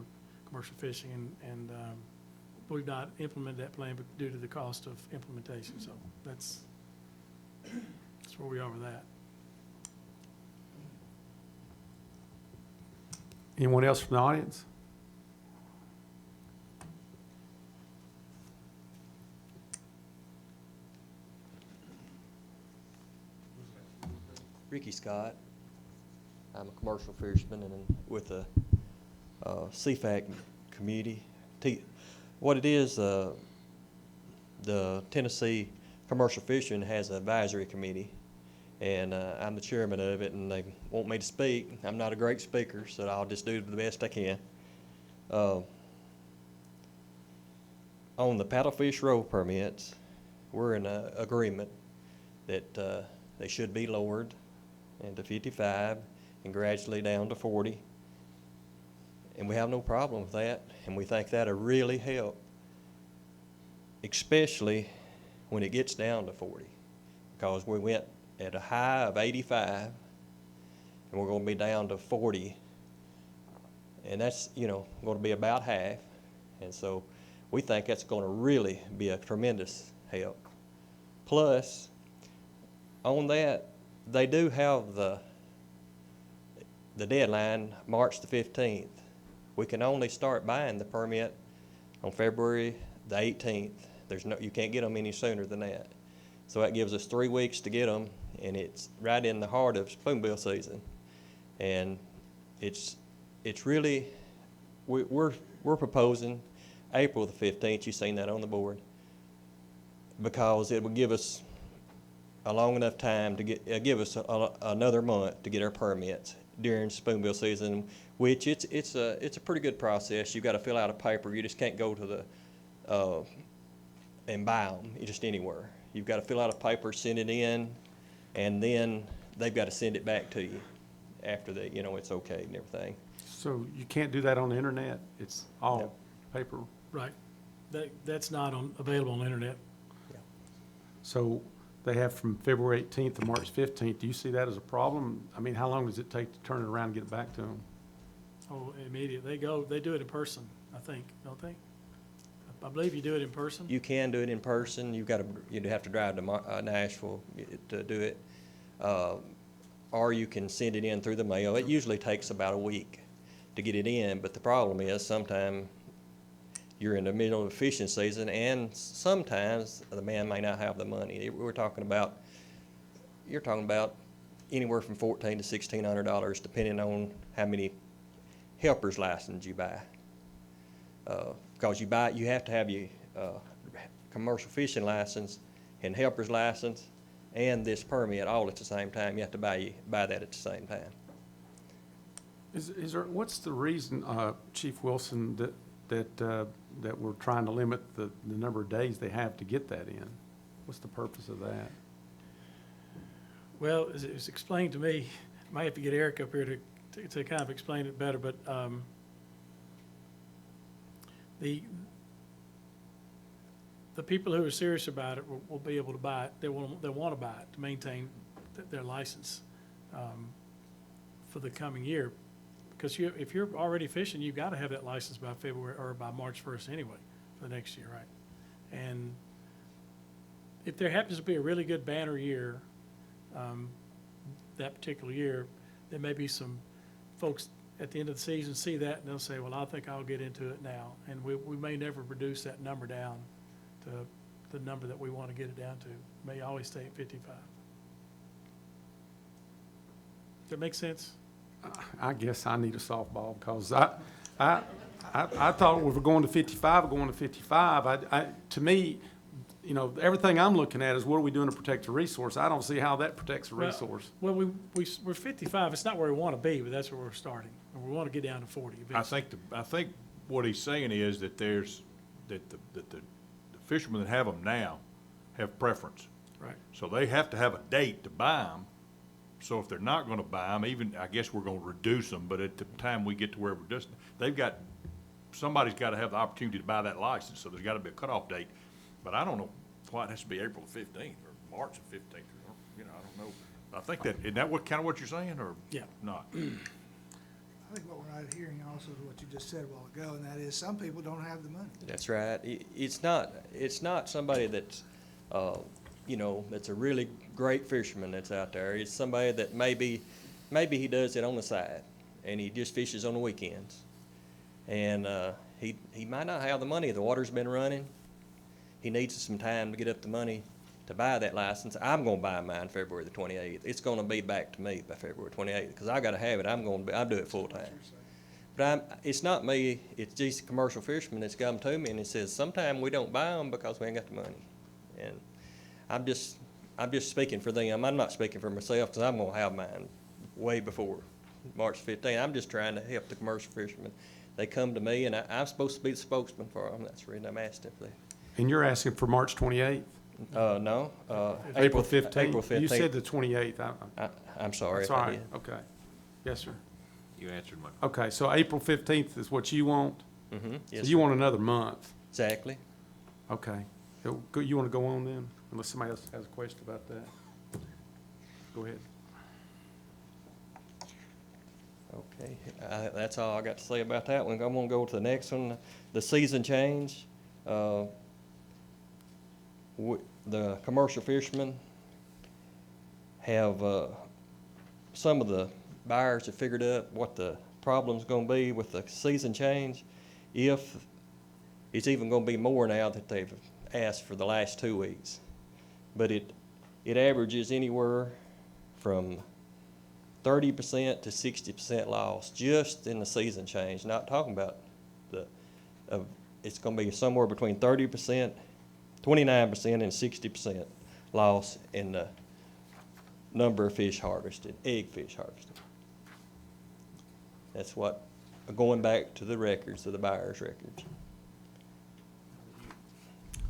commercial fishing, and we've not implemented that plan due to the cost of implementation. So that's where we are with that. Anyone else from the audience? Ricky Scott. I'm a commercial fisherman and with the CFAC community. What it is, the Tennessee Commercial Fishing has an advisory committee, and I'm the chairman of it, and they want me to speak. I'm not a great speaker, so I'll just do the best I can. On the paddlefish roll permits, we're in a agreement that they should be lowered into 55 and gradually down to 40. And we have no problem with that, and we think that'll really help, especially when it gets down to 40, because we went at a high of 85, and we're going to be down to 40, and that's, you know, going to be about half, and so we think that's going to really be a tremendous help. Plus, on that, they do have the deadline, March the 15th. We can only start buying the permit on February the 18th. You can't get them any sooner than that. So that gives us 3 weeks to get them, and it's right in the heart of spoonbill season. And it's really, we're proposing April the 15th. You've seen that on the board, because it will give us a long enough time to give us another month to get our permits during spoonbill season, which it's a pretty good process. You've got to fill out a paper. You just can't go to the and buy them just anywhere. You've got to fill out a paper, send it in, and then they've got to send it back to you after that, you know, it's okay and everything. So you can't do that on the internet? It's all No. paper? Right. That's not available on the internet. So they have from February 18th to March 15th. Do you see that as a problem? I mean, how long does it take to turn it around and get it back to them? Oh, immediate. They do it in person, I think, don't they? I believe you do it in person. You can do it in person. You'd have to drive to Nashville to do it, or you can send it in through the mail. It usually takes about a week to get it in, but the problem is sometimes you're in the middle of fishing season, and sometimes the man may not have the money. You're talking about anywhere from $1,400 to $1,600, depending on how many helper's license you buy. Because you have to have your commercial fishing license and helper's license and this permit all at the same time. You have to buy that at the same time. What's the reason, Chief Wilson, that we're trying to limit the number of days they have to get that in? What's the purpose of that? Well, as it was explained to me, I might have to get Eric up here to kind of explain it better, but the people who are serious about it will be able to buy it. They'll want to buy it to maintain their license for the coming year. Because if you're already fishing, you've got to have that license by February or by March 1st anyway for the next year, right? And if there happens to be a really good banner year, that particular year, there may be some folks at the end of the season see that and they'll say, well, I think I'll get into it now. And we may never reduce that number down to the number that we want to get it down to. It may always stay at 55. Does that make sense? I guess I need a softball, because I thought we were going to 55, we're going to 55. To me, you know, everything I'm looking at is what are we doing to protect the resource? I don't see how that protects the resource. Well, we're 55. It's not where we want to be, but that's where we're starting. And we want to get down to 40 eventually. I think what he's saying is that the fishermen that have them now have preference. Right. So they have to have a date to buy them. So if they're not gonna buy them, I guess we're gonna reduce them, but at the time we get to where we're just, somebody's gotta have the opportunity to buy that license, so there's gotta be a cutoff date. But I don't know why it has to be April 15th or March 15th, or, you know, I don't know. I think isn't that what you're saying, or Yeah. not? I think what we're not hearing also is what you just said a while ago, and that is some people don't have the money. That's right. It's not somebody that's, you know, that's a really great fisherman that's out there. It's somebody that maybe he does it on the side, and he just fishes on the weekends. And he might not have the money. The water's been running. He needs some time to get up the money to buy that license. I'm going to buy mine February the 28th. It's going to be back to me by February 28th because I got to have it. I'll do it full time. But it's not me. It's these commercial fishermen that's come to me and it says sometimes we don't buy them because we ain't got the money. And I'm just speaking for them. I'm not speaking for myself because I'm going to have mine way before March 15th. I'm just trying to help the commercial fishermen. They come to me, and I'm supposed to be the spokesman for them. That's the reason I'm asking for that. And you're asking for March 28th? No, April 15th? April 15th. You said the 28th. I'm sorry That's if all I right. did. Okay. Yes, sir. You answered my question. Okay, so April 15th is what you want? Mm-hmm. So Yes, you sir. want another month? Exactly. Okay. You want to go on then? Unless somebody else has a question about that? Go ahead. Okay, that's all I got to say about that one. I'm gonna go to the next one, the season change. The commercial fishermen have, some of the buyers have figured out what the problem's gonna be with the season change. If it's even gonna be more now that they've asked for the last 2 weeks. But it averages anywhere from 30% to 60% loss just in the season change. Not talking about it's going to be somewhere between 30%, 29% and 60% loss in the number of fish harvested, egg fish harvested. That's what, going back to the records, to the buyer's records.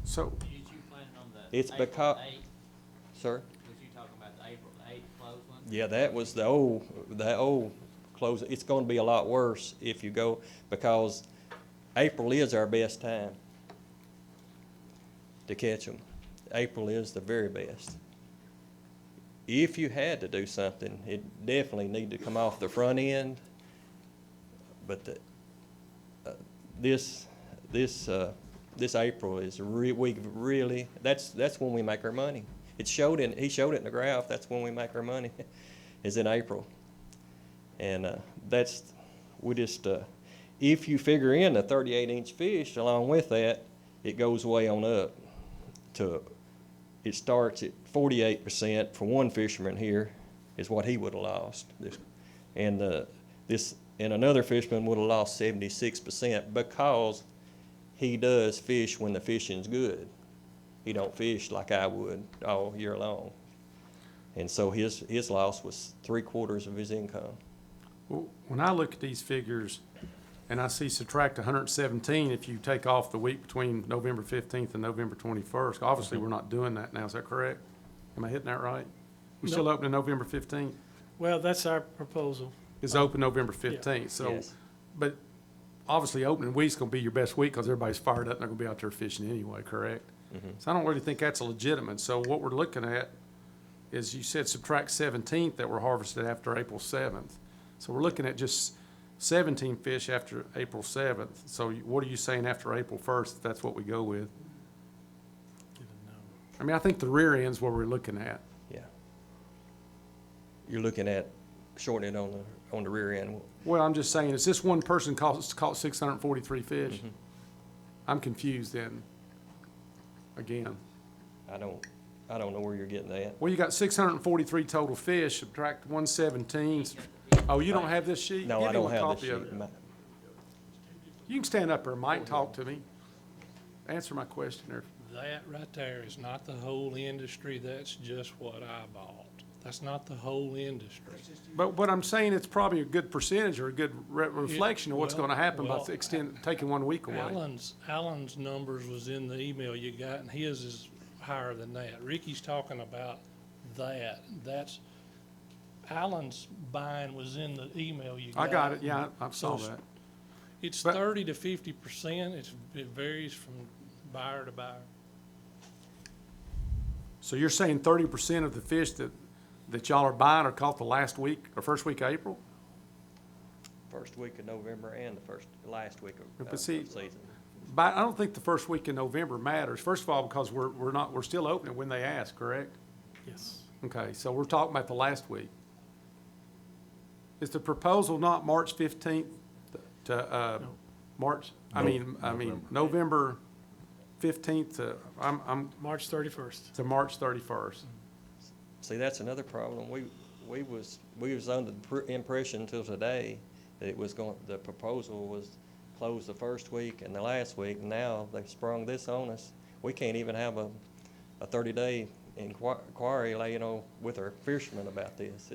So, Did you plan on the It's April because, 8th? sir? Was you talking about the April 8th close one? Yeah, that was the old close. It's gonna be a lot worse if you go, because April is our best time to catch them. April is the very best. If you had to do something, it definitely need to come off the front end. But this April is we really, that's when we make our money. He showed it in the graph. That's when we make our money, is in April. And if you figure in the 38-inch fish along with that, it goes way on up it starts at 48% for one fisherman here is what he would have lost. And another fisherman would have lost 76% because he does fish when the fishing's good. He don't fish like I would all year long. And so his loss was 3/4 of his income. well, when I look at these figures and I see subtract 117 if you take off the week between November 15th and November 21st, obviously we're not doing that now. Is that correct? Am I hitting that right? We still open November 15th? Well, that's our proposal. It's open November 15th, so, Yes. but obviously opening week's gonna be your best week because everybody's fired up and they're gonna be out there fishing anyway, correct? So I don't really think that's legitimate. So what we're looking at is you said subtract 17th that were harvested after April 7th. So we're looking at just 17 fish after April 7th. So what are you saying after April 1st, if that's what we go with? I mean, I think the rear end's what we're looking at. Yeah. You're looking at shortening it on the rear end. Well, I'm just saying, is this one person caught 643 fish? I'm confused then, again. I don't know where you're getting that. Well, you got 643 total fish, subtract 117. Oh, you don't have this sheet? No, Give I him don't a have copy this of sheet. it. You can stand up there, Mike, talk to me. Answer my question there. That right there is not the whole industry, that's just what I bought. That's not the whole industry. But what I'm saying, it's probably a good percentage or a good reflection of what's well, gonna happen by well, taking 1 week away. Alan's numbers was in the email you got, and his is higher than that. Ricky's talking about that. That's, Alan's buying was in the email you got. I got it, yeah, I saw So that. It's But- 30 to 50%. It varies from buyer to buyer. So you're saying 30% of the fish that y'all are buying are caught the last week or first week of April? First week of November and the last week of But see, the season. But I don't think the first week in November matters. First of all, because we're still opening when they ask, correct? Yes. Okay, so we're talking about the last week. Is the proposal not March 15th to, March, November 15th to, March 31st. to March 31st? See, that's another problem. We was under the impression until today that the proposal was closed the first week and the last week, and now they've sprung this on us. We can't even have a 30-day inquiry, with our fishermen about this.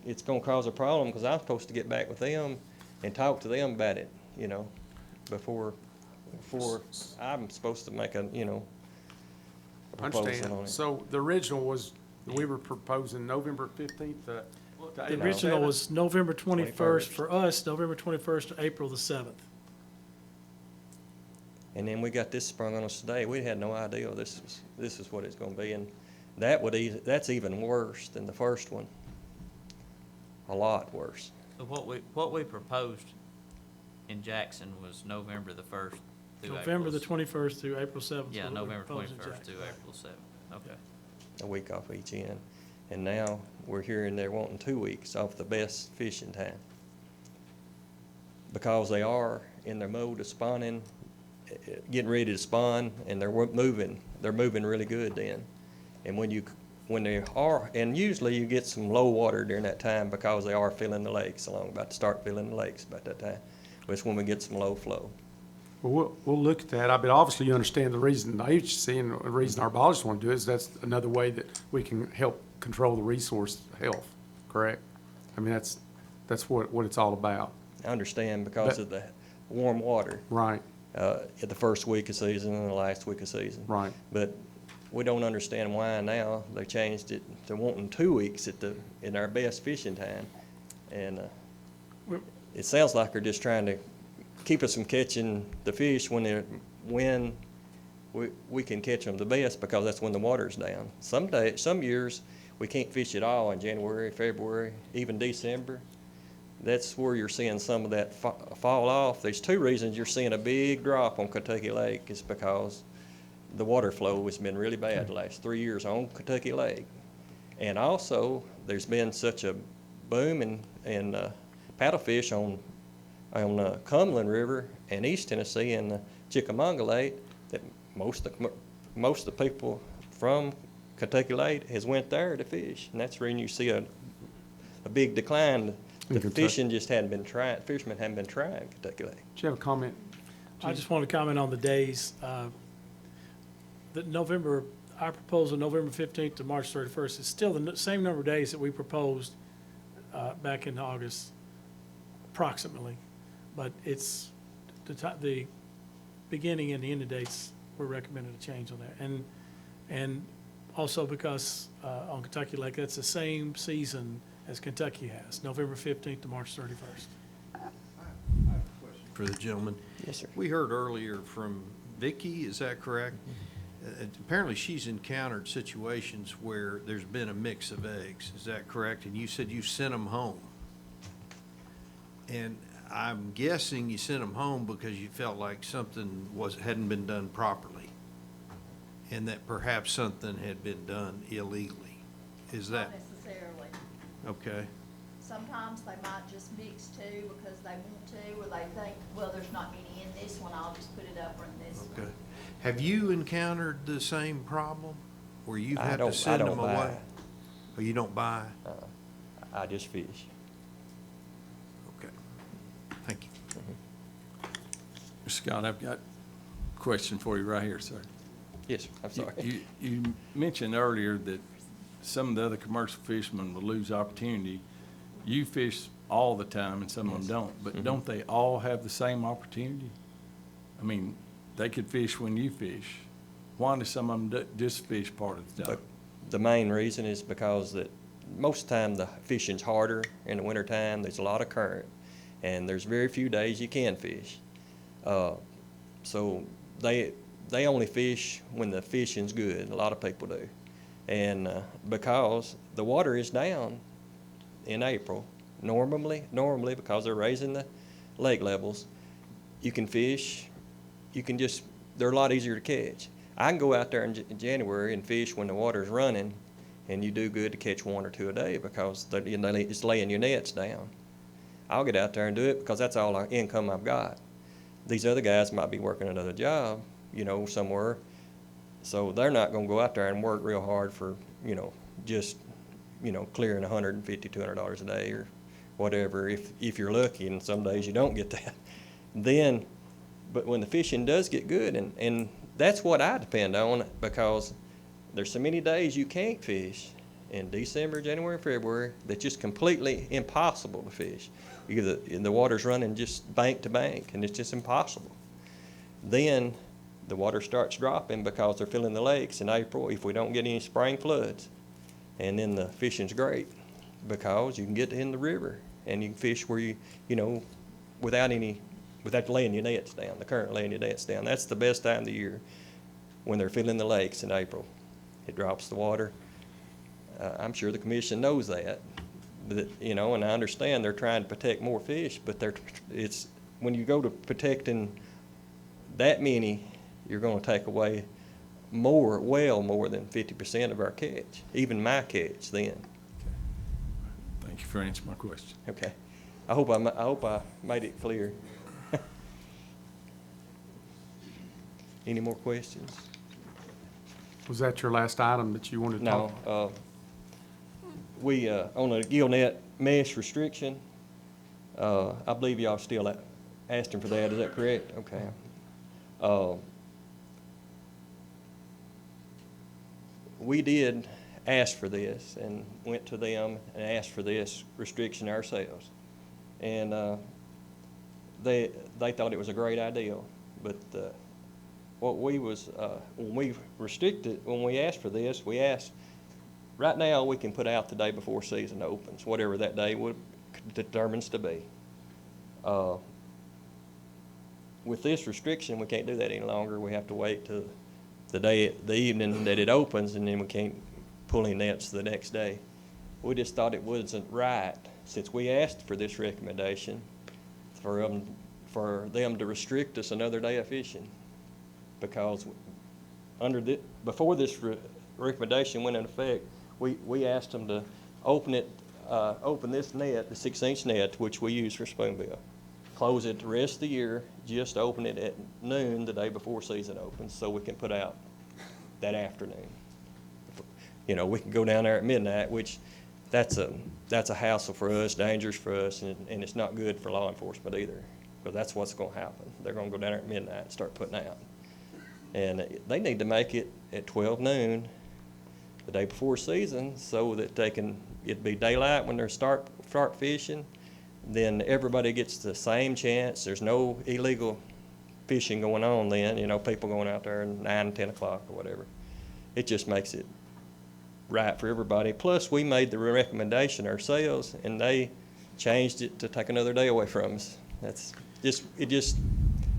It's gonna cause a problem, because I'm supposed to get back with them and talk to them about it, before I'm supposed to make a I proposal understand. on it. So the original was, we were proposing November 15th to The April original 7th? was November 21st 21st. for us, November 21st to April the 7th. And then we got this sprung on us today. We had no idea this is what it's gonna be, and that's even worse than the first one. A lot worse. So what we proposed in Jackson was November the 1st through November the April 21st through April 7th. Yeah, is what we're November proposing, 21st Jack. through April 7th. Okay. A week off each end. And now we're hearing they're wanting 2 weeks off the best fishing time. Because they are in their mode of spawning, getting ready to spawn, and they're moving really good then. And when they are, and usually you get some low water during that time because they are filling the lakes about to start filling the lakes about that time. It's when we get some low flow. Well, we'll look at that. But obviously you understand the reason the agency and the reason our biologists want to do it is that's another way that we can help control the resource health, correct? I mean, that's what it's all about. I understand because of the warm water. Right, At the first week of season and the last week of season. right. But we don't understand why now they changed it to wanting 2 weeks in our best fishing time. And it sounds like they're just trying to keep us from catching the fish when we can catch them the best, because that's when the water's down. Some years we can't fish at all in January, February, even December. That's where you're seeing some of that fall off. There's 2 reasons you're seeing a big drop on Kentucky Lake. It's because the water flow has been really bad the last 3 years on Kentucky Lake. And also, there's been such a boom in paddlefish on Cumberland River and East Tennessee and the Chickamauga Lake that most of the people from Kentucky Lake has went there to fish. And that's when you see a big decline. The fishermen hadn't been trying Kentucky Lake. Do you have a comment? I just want to comment on the days. Our proposal, November 15th to March 31st, is still the same number of days that we proposed back in August, approximately. But it's the beginning and the end of dates were recommended a change on there. And also because on Kentucky Lake, that's the same season as Kentucky has, November 15th to March 31st. For the gentleman. Yes, sir. We heard earlier from Vicki, is that correct? Apparently she's encountered situations where there's been a mix of eggs, is that correct? And you said you sent them home. And I'm guessing you sent them home because you felt like something hadn't been done properly, and that perhaps something had been done illegally. Is that? Not necessarily. Okay. Sometimes they might just mix two because they want to, or they think, well, there's not any in this one, I'll just put it over in this one. Okay. Have you encountered the same problem where you've had to I send don't them buy. away? Or you don't buy? I just fish. Okay. Thank you. Scott, I've got a question for you right here, sir. Yes, sir. I'm sorry. You mentioned earlier that some of the other commercial fishermen will lose opportunity. You fish all the time and some of them don't, but don't they all have the same opportunity? I mean, they could fish when you fish. Why do some of them just fish part of the time? The main reason is because that most of the time the fishing's harder in the wintertime. There's a lot of current, and there's very few days you can fish. So they only fish when the fishing's good. A lot of people do. And because the water is down in April, normally because they're raising the lake levels, you can fish. They're a lot easier to catch. I can go out there in January and fish when the water's running and you do good to catch one or two a day because it's laying your nets down. I'll get out there and do it because that's all our income I've got. These other guys might be working another job, somewhere, so they're not gonna go out there and work real hard for, just, clearing $150, $200 a day or whatever, if you're lucky, and some days you don't get that. But when the fishing does get good, and that's what I depend on, because there's so many days you can't fish in December, January, and February that's just completely impossible to fish. The water's running just bank to bank, and it's just impossible. Then the water starts dropping because they're filling the lakes in April if we don't get any spring floods. And then the fishing's great because you can get in the river and you can fish where without laying your nets down, the current laying your nets down. That's the best time of the year when they're filling the lakes in April. It drops the water. I'm sure the commission knows that, and I understand they're trying to protect more fish, but it's when you go to protecting that many, you're going to take away well more than 50% of our catch, even my catch then. Thank you for answering my question. Okay. I hope I made it clear. Any more questions? Was that your last item that you wanted to talk? No. We, on the gill net mesh restriction, I believe y'all still asking for that, is that correct? Okay. We did ask for this and went to them and asked for this restriction ourselves. And they thought it was a great idea, but when we asked for this, we asked, right now we can put out the day before season opens, whatever that day determines to be. With this restriction, we can't do that any longer. We have to wait till the evening that it opens, and then we can't pull in nets the next day. We just thought it wasn't right, since we asked for this recommendation, for them to restrict us another day of fishing. Because before this recommendation went into effect, we asked them to open this net, the 6-inch net, which we use for spoonbill. Close it the rest of the year, just open it at noon the day before season opens, so we can put out that afternoon. We can go down there at midnight, which that's a hassle for us, dangerous for us, and it's not good for law enforcement either, because that's what's going to happen. They're going to go down there at midnight and start putting out. And they need to make it at 12 noon the day before season so that it'd be daylight when they start fishing. Then everybody gets the same chance. There's no illegal fishing going on then, people going out there at 9, 10 o'clock or whatever. It just makes it right for everybody. Plus, we made the recommendation ourselves, and they changed it to take another day away from us. I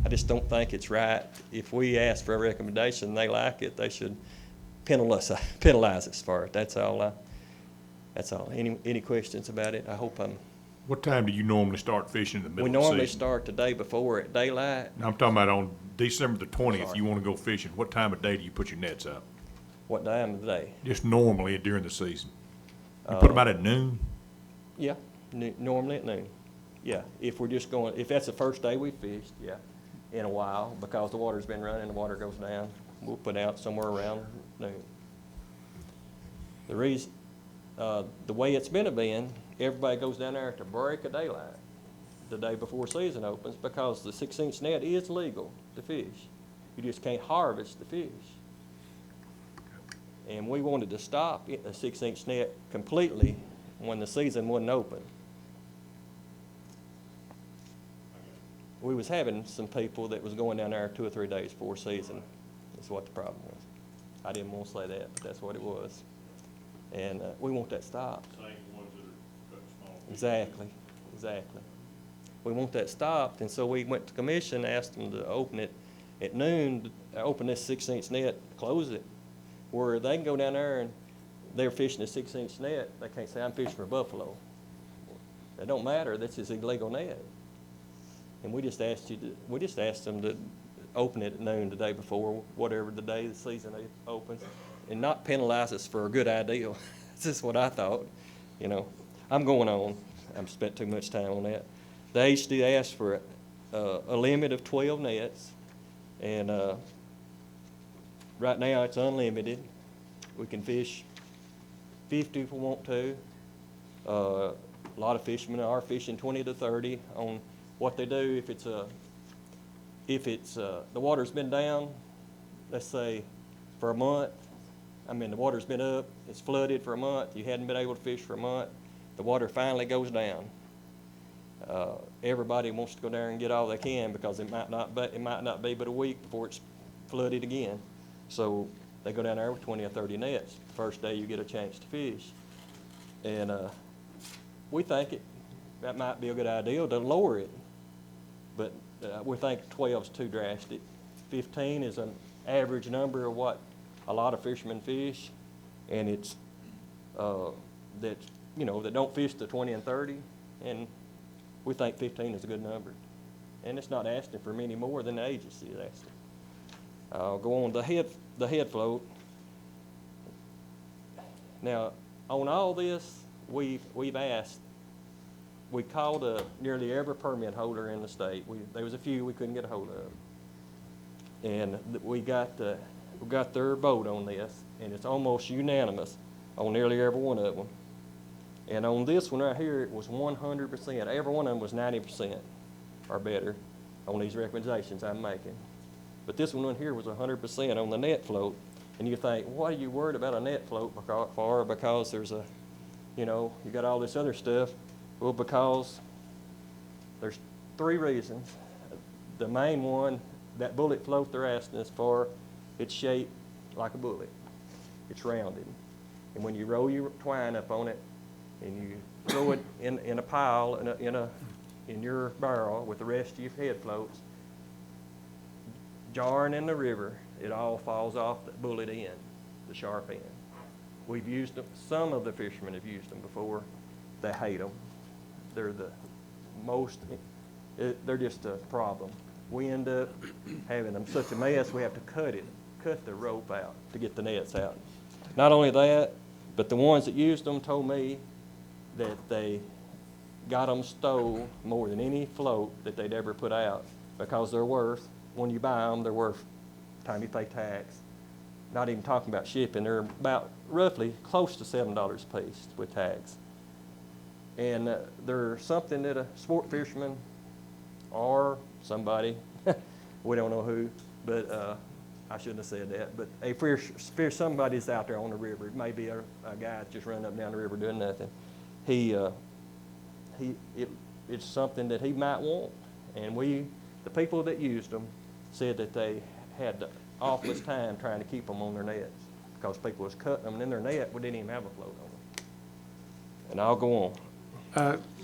just don't think it's right. If we ask for a recommendation and they like it, they should penalize us for it. That's all. Any questions about it? I hope What time do you normally start fishing in the middle of the season? We normally start the day before at daylight. I'm talking about on December the 20th, you want to go fishing. What time of day do you put your nets out? What time of the day? Just normally during the season. You put them out at noon? Yeah, normally at noon. Yeah, if that's the first day we fished, yeah, in a while, because the water's been running, the water goes down, we'll put out somewhere around noon. The way it's been, everybody goes down there at the break of daylight, the day before season opens, because the 6-inch net is legal to fish. You just can't harvest the fish. And we wanted to stop the 6-inch net completely when the season wasn't open. We was having some people that was going down there 2 or 3 days before season. That's what the problem was. I didn't want to say that, but that's what it was. And we want that stopped. Exactly. We want that stopped, and so we went to commission, asked them to open it at noon, open this 6-inch net, close it, where they can go down there and they're fishing a 6-inch net. They can't say, I'm fishing for buffalo. It don't matter. This is illegal net. And we just asked them to open it at noon the day before, whatever the day the season opens, and not penalize us for a good idea. That's just what I thought, you know. I'm going on. I've spent too much time on that. The HD asked for a limit of 12 nets, and right now it's unlimited. We can fish 50 if we want to. A lot of fishermen are fishing 20 to 30 on what they do. If the water's been down, let's say for a month, the water's been up, it's flooded for a month, you hadn't been able to fish for a month, the water finally goes down. Everybody wants to go down and get all they can because it might not be but a week before it's flooded again. So they go down there with 20 or 30 nets. The first day you get a chance to fish. And we think that might be a good idea to lower it. But we think 12 is too drastic. 15 is an average number of what a lot of fishermen fish. And it's that don't fish the 20 and 30. And we think 15 is a good number. And it's not asking for many more than the agency is asking. I'll go on the head float. Now, on all this, we called nearly every permit holder in the state. There was a few we couldn't get a hold of. And we got their vote on this, and it's almost unanimous on nearly every one of them. And on this one right here, it was 100%. Every one of them was 90% or better on these recommendations I'm making. But this one here was 100% on the net float. And you think, what are you worried about a net float for? Because there's you got all this other stuff. Well, because there's 3 reasons. The main one, that bullet float they're asking us for, it's shaped like a bullet. It's rounded. And when you roll your twine up on it and you throw it in a pile in your barrel with the rest of your head floats, jarring in the river, it all falls off the bullet end, the sharp end. We've used them. Some of the fishermen have used them before. They hate them. They're they're just a problem. We end up having them such a mess, we have to cut the rope out to get the nets out. Not only that, but the ones that used them told me that they got them stole more than any float that they'd ever put out because they're worth, when you buy them, they're worth, time you pay tax, not even talking about shipping, they're about roughly close to $7 a piece with tax. And they're something that a sport fisherman or somebody, we don't know who, but I shouldn't have said that, but somebody's out there on the river. It may be a guy just running up and down the river doing nothing. It's something that he might want. And the people that used them said that they had the awfulest time trying to keep them on their nets because people was cutting them, and in their net, we didn't even have a float on them. And I'll go on.